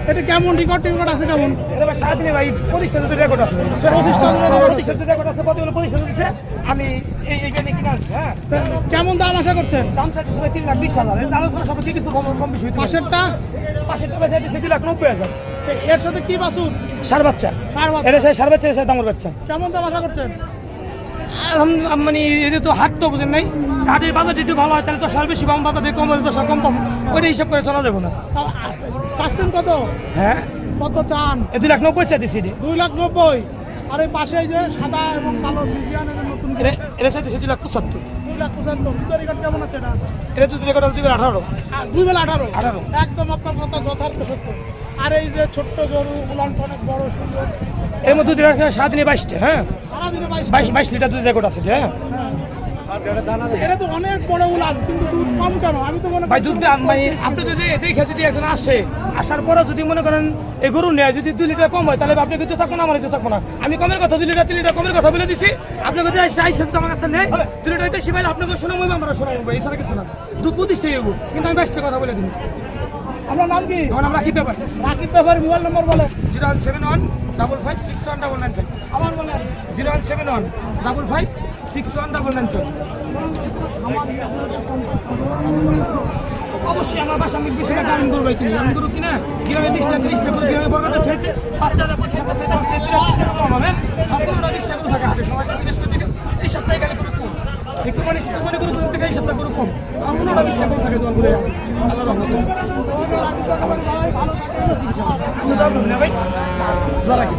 এটা কেমন রেকর্ড আছে কেমন? সারাদিনে ভাই 25টা রেকর্ড আছে, 25টা রেকর্ড আছে। কতগুলো 25টা দিচ্ছে আমি এইখানে কিনে আনছি। হ্যাঁ, কেমন দাম আশা করছেন? দাম চাইছে ভাই 3,20,000। আলোচনা সব কিছু কম বেশি হইতে। পাশেরটা পয়সা দিচ্ছে 2,90,000। এর সাথে কি বাছুর? সার বাচ্চা। এর সার বাচ্চা, এর সাথে দামর বাচ্চা। কেমন দাম আশা করছেন? আলহামদুলিল্লাহ, মানে এটা তো হাট তো বুঝেন নাই, হাটের বাজার একটু ভালো হয় তাহলে তো সার বেশি পাবো, বাজার কম হলে তো সার কম পাবো, ওইটা হিসাব করে চলা যাবো না। চাচ্ছেন কত? হ্যাঁ, কত চান? 2,90,000 দিচ্ছি। 2,90,000। আর এই পাশে এই যে সাদা এবং কালো ফ্রিজিয়ানের নতুন এর সাথে 2,75,000। 2,75,000। দুটো রেকর্ড কেমন আছে এটা? এটা তো রেকর্ড 2,18,000। 2,18,000 একদম আপনার কথা যথার্থ সত্য। আর এই যে ছোট্ট গরু গুলান অনেক বড় সুন্দর, এর মধ্যে সারাদিনে 22টা। হ্যাঁ, সারাদিনে 22 লিটার দুধ রেকর্ড আছে। হ্যাঁ, এটা তো অনেক বড় উলান, কিন্তু দুধ কম কেন? আমি তো মনে ভাই দুধ মানে আপনি যদি দেখে যদি একজন আসে, আসার পরে যদি মনে করেন এই গরু নেয়, যদি 2 লিটার কম হয় তাহলে আপনি কিন্তু থাকবো না, আমার কিছু থাকবো না। আমি কমের কথা 2 লিটার 3 লিটার কমের কথা বলে দিছি। আপনি যদি আইসে আমার কাছে নেই 2 লিটার বেশি পাইলে আপনাকে শোনা হবে, আমরা শোনা হবে, এছাড়া কিছু না। দুধ 25 টাকা হইব, কিন্তু আমি 22 টাকা কথা বলে দিই। আপনার নাম কি? আমার নাম রাকিব ব্যাপার। রাকিব ব্যাপার। মোবাইল নম্বর বলেন। 01715561995। আবার বলেন। 01715561995। অবশ্যই আমার বাসা আমি বেশি টাকা আমি গরু কিনি, আমি গরু কিনা গ্রামে 20টা 30টা গরু গ্রামে বর্গাতে খেতে 5,000 25,000 কম হবে। আর 15-20টা গরু থাকে হাটে, সবাই জিজ্ঞেস করে দেখে এই সপ্তাহে গেলে গরু কম, একটু মানে গরু তুলতে গেলে এই সপ্তাহে গরু কম, আর 15-20টা গরু থাকে তোমার ঘুরে। আল্লাহ রহমতে আচ্ছা, দাও না ভাই, ধরা কি